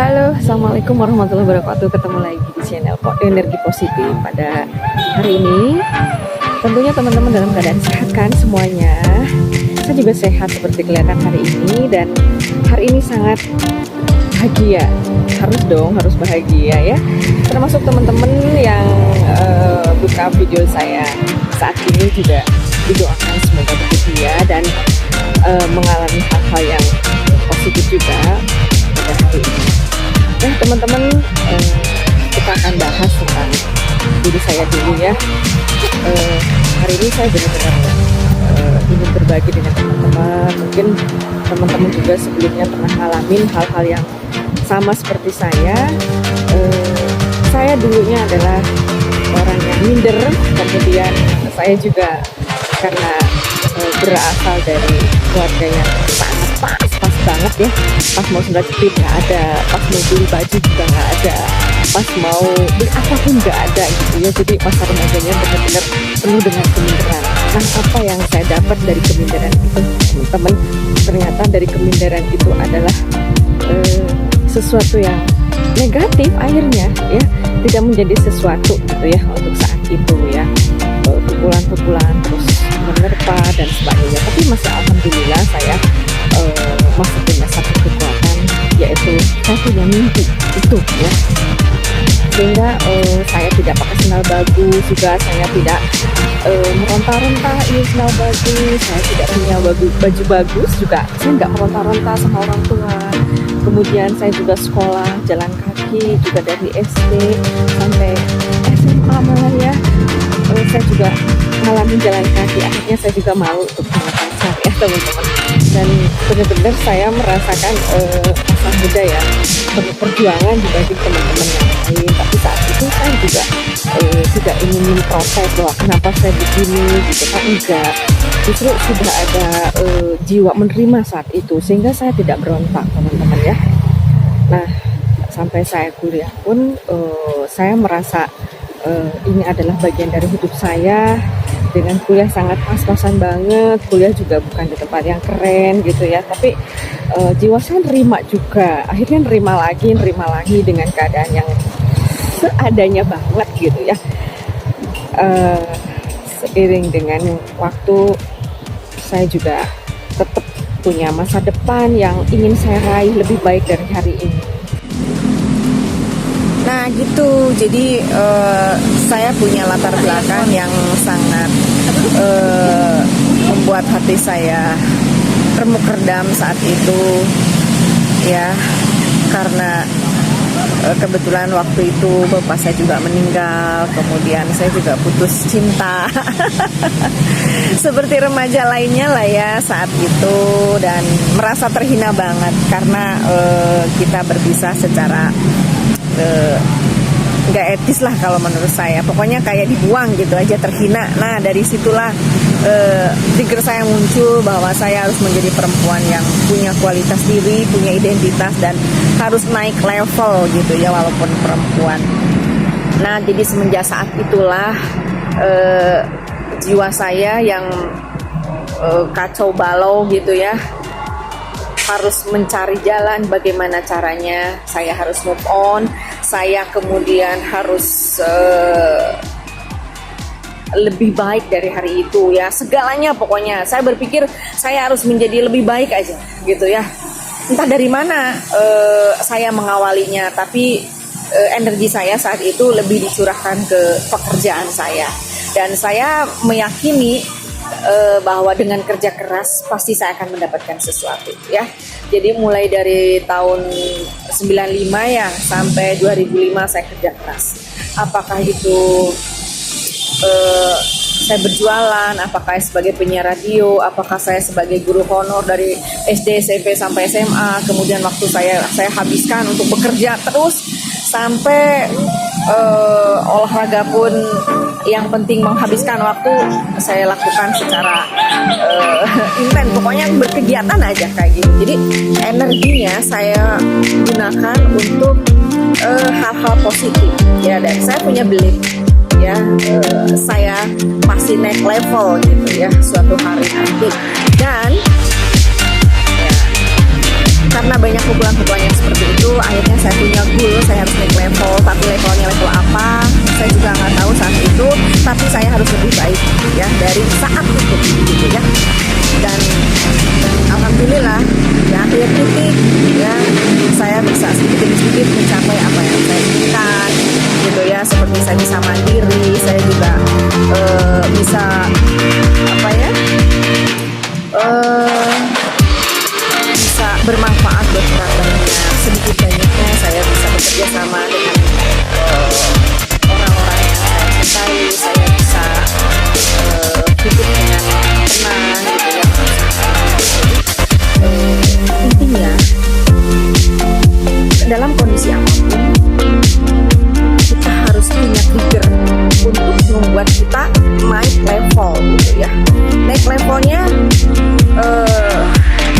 Halo, Assalamualaikum warahmatullahi wabarakatuh. Ketemu lagi di channel Energi Positif pada hari ini. Tentunya teman-teman dalam keadaan sehat kan semuanya. Saya juga sehat seperti kelihatan hari ini, dan hari ini sangat bahagia. Harus bahagia ya. Termasuk teman-teman yang buka video saya saat ini juga didoakan semoga bahagia dan mengalami hal-hal yang positif juga pada hari ini. Nah teman-teman, kita akan bahas tentang diri saya dulu ya. Hari ini saya benar-benar ingin berbagi dengan teman-teman. Mungkin teman-teman juga sebelumnya pernah ngalamin hal-hal yang sama seperti saya. Saya dulunya adalah orang yang minder, kemudian saya juga karena berasal dari keluarga yang sangat pas banget ya. Pas mau sendal jepit nggak ada, pas mau beli baju juga nggak ada, pas mau beli apapun nggak ada gitu ya. Jadi masa remajanya benar-benar penuh dengan keminderan. Nah, apa yang saya dapat dari keminderan itu, teman-teman? Ternyata dari keminderan itu adalah sesuatu yang negatif akhirnya ya, tidak menjadi sesuatu gitu ya untuk saat itu ya. Pukulan-pukulan terus menerpa dan sebagainya, tapi masih alhamdulillah saya masih punya satu kekuatan, yaitu saya punya mimpi itu ya, sehingga saya tidak pakai sendal bagus juga, saya tidak meronta-ronta ini sendal bagus, saya tidak punya baju bagus juga, saya nggak meronta-ronta sama orang tua. Kemudian saya juga sekolah jalan kaki juga dari SD sampai SMA malah ya. Saya juga ngalamin jalan kaki, akhirnya saya juga malu untuk punya pacar ya teman-teman. Dan benar-benar saya merasakan masa muda ya, penuh perjuangan dibanding teman-teman yang lain. Tapi saat itu saya juga tidak ingin protes bahwa kenapa saya begini gitu kan, enggak. Justru sudah ada jiwa menerima saat itu, sehingga saya tidak berontak teman-teman ya. Nah, sampai saya kuliah pun saya merasa ini adalah bagian dari hidup saya. Dengan kuliah sangat pas-pasan banget, kuliah juga bukan di tempat yang keren gitu ya, tapi jiwa saya nerima juga, akhirnya nerima lagi dengan keadaan yang seadanya banget gitu ya. Seiring dengan waktu, saya juga tetap punya masa depan yang ingin saya raih lebih baik dari hari ini. Nah gitu, jadi saya punya latar belakang yang sangat membuat hati saya remuk redam saat itu ya, karena kebetulan waktu itu bapak saya juga meninggal, kemudian saya juga putus cinta seperti remaja lainnya lah ya saat itu, dan merasa terhina banget karena kita berpisah secara nggak etis lah kalau menurut saya. Pokoknya kayak dibuang gitu aja, terhina. Nah dari situlah trigger saya muncul bahwa saya harus menjadi perempuan yang punya kualitas diri, punya identitas, dan harus naik level gitu ya walaupun perempuan. Nah jadi semenjak saat itulah jiwa saya yang kacau balau gitu ya, harus mencari jalan bagaimana caranya saya harus move on. Saya kemudian harus lebih baik dari hari itu ya, segalanya pokoknya. Saya berpikir saya harus menjadi lebih baik aja gitu ya. Entah dari mana saya mengawalinya, tapi energi saya saat itu lebih dicurahkan ke pekerjaan saya. Dan saya meyakini bahwa dengan kerja keras pasti saya akan mendapatkan sesuatu ya. Jadi mulai dari tahun 95 ya sampai 2005 saya kerja keras. Apakah itu saya berjualan, apakah sebagai penyiar radio, apakah saya sebagai guru honor dari SD, SMP sampai SMA. Kemudian waktu saya habiskan untuk bekerja terus sampai olahraga pun yang penting menghabiskan waktu saya lakukan secara intens, pokoknya berkegiatan aja kayak gitu. Jadi energinya saya gunakan untuk hal-hal positif ya, dan saya punya belief ya, saya pasti naik level gitu ya suatu hari nanti. Dan ya, karena banyak pukulan-pukulan yang seperti itu, akhirnya saya punya goal, saya harus naik level, tapi levelnya level apa saya juga nggak tahu saat itu, tapi saya harus lebih baik ya dari saat itu gitu ya. Dan alhamdulillah ya akhir titik ya saya bisa sedikit demi sedikit mencapai apa yang saya inginkan gitu ya, seperti saya bisa mandiri, saya juga bisa apa ya bisa bermanfaat buat orang banyak, sedikit banyaknya saya bisa bekerja sama dengan orang-orang yang saya cintai, saya bisa hidup dengan tenang gitu ya. Intinya dalam kondisi apapun kita harus punya trigger untuk membuat kita naik level gitu ya. Naik levelnya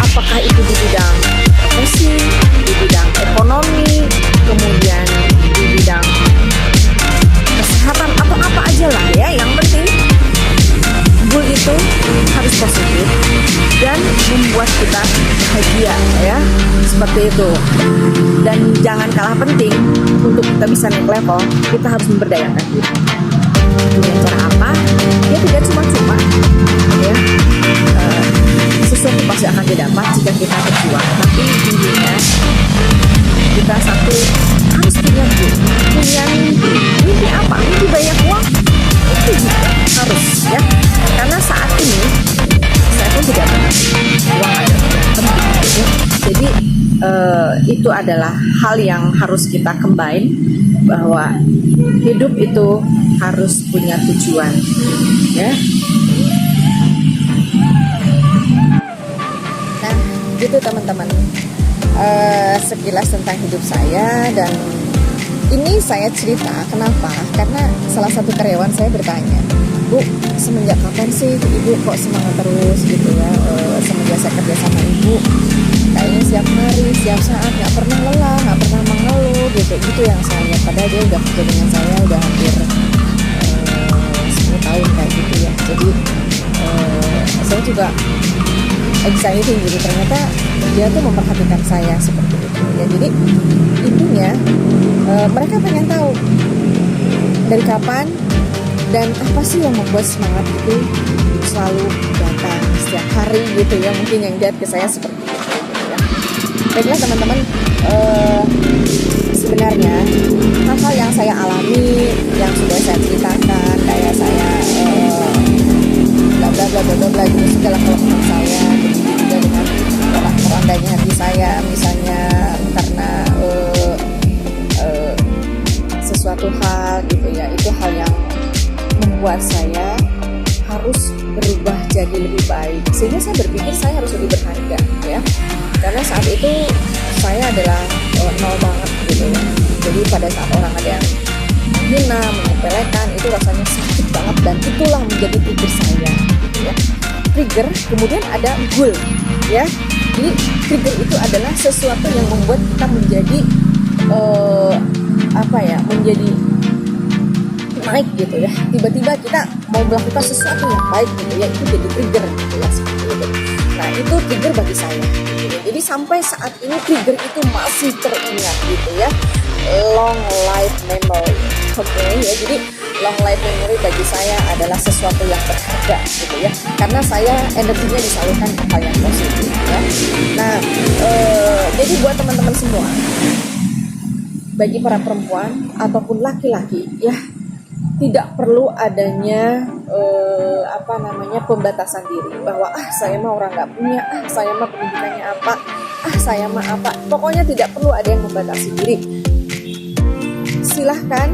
apakah itu di bidang profesi, di bidang ekonomi, kemudian di bidang kesehatan atau apa aja lah ya, yang penting goal itu harus positif dan membuat kita bahagia ya, seperti itu. Dan jangan kalah penting, untuk kita bisa naik level kita harus memberdayakan diri. Dengan cara apa? Ya tidak cuma-cuma ya, sesuatu pasti akan didapat jika kita berjuang, tapi intinya kita satu harus punya goal, punya mimpi. Mimpi apa? Mimpi banyak uang, itu juga harus ya, karena saat ini saya pun tidak pernah uang ada penting ya. Jadi itu adalah hal yang harus kita combine, bahwa hidup itu harus punya tujuan ya. Nah gitu teman-teman, sekilas tentang hidup saya. Dan ini saya cerita kenapa, karena salah satu karyawan saya bertanya, Bu, semenjak kapan sih Ibu kok semangat terus gitu ya, semenjak saya kerja sama Ibu kayaknya setiap hari, setiap saat, nggak pernah lelah, nggak pernah mengeluh gitu. Itu yang saya lihat, padahal dia udah kerja dengan saya udah hampir 10 tahun kayak gitu ya. Jadi saya juga exciting gitu, ternyata dia tuh memperhatikan saya seperti itu ya. Jadi intinya mereka pengen tahu dari kapan dan apa sih yang membuat semangat itu selalu datang setiap hari gitu ya. Mungkin yang lihat ke saya seperti itu gitu ya. Baiklah teman-teman, sebenarnya hal-hal yang saya alami, yang sudah saya ceritakan, kayak saya bla bla bla bla bla gitu, segala kelemahan saya, begitu juga dengan orang-orangnya hati saya, misalnya karena sesuatu hal gitu ya, itu hal yang membuat saya harus berubah jadi lebih baik, sehingga saya berpikir saya harus lebih berharga ya, karena saat itu saya adalah nol banget gitu ya. Jadi pada saat orang ada yang menghina, menyepelekan, itu rasanya sakit banget, dan itulah menjadi trigger saya gitu ya. Trigger, kemudian ada goal ya. Jadi trigger itu adalah sesuatu yang membuat kita menjadi menjadi naik gitu ya. Tiba-tiba kita mau melakukan sesuatu yang baik gitu ya, itu jadi trigger gitu ya, seperti itu. Nah itu trigger bagi saya gitu ya. Jadi sampai saat ini trigger itu masih teringat gitu ya. Long life memory, oke ya. Jadi long life memory bagi saya adalah sesuatu yang berharga gitu ya, karena saya energinya disalurkan ke hal yang positif ya. Nah jadi buat teman-teman semua, bagi para perempuan ataupun laki-laki ya, tidak perlu adanya pembatasan diri, bahwa saya mah orang nggak punya, saya mah pendidikannya apa, saya mah apa. Pokoknya tidak perlu ada yang membatasi diri. Silahkan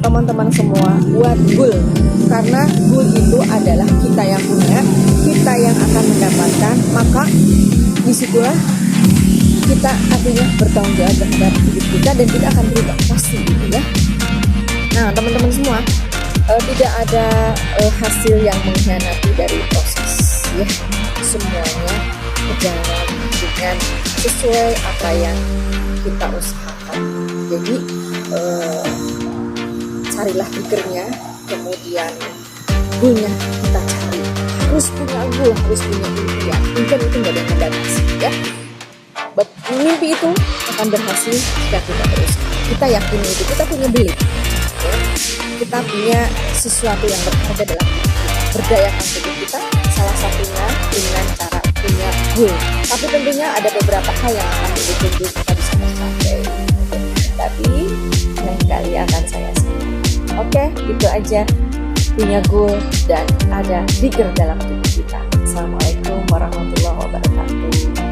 teman-teman semua buat goal, karena goal itu adalah kita yang punya, kita yang akan mendapatkan, maka disitulah kita artinya bertanggung jawab terhadap hidup kita, dan kita akan berubah pasti gitu ya. Nah teman-teman semua, tidak ada hasil yang mengkhianati dari proses ya, semuanya berjalan dengan sesuai apa yang kita usahakan. Jadi carilah triggernya, kemudian goalnya kita cari, harus punya goal, harus punya impian. Impian itu nggak ada yang membatasi ya. mimpi itu akan berhasil jika kita terus. Kita yakin itu, kita punya belief. Kita punya sesuatu yang berharga dalam hidup kita. Berdayakan tubuh kita, salah satunya dengan cara punya goal. Tapi tentunya ada beberapa hal yang akan didukung kita bisa tercapai. Tapi lain kali akan saya share. Oke, itu aja. Punya goal dan ada trigger dalam tubuh kita. Assalamualaikum warahmatullahi wabarakatuh.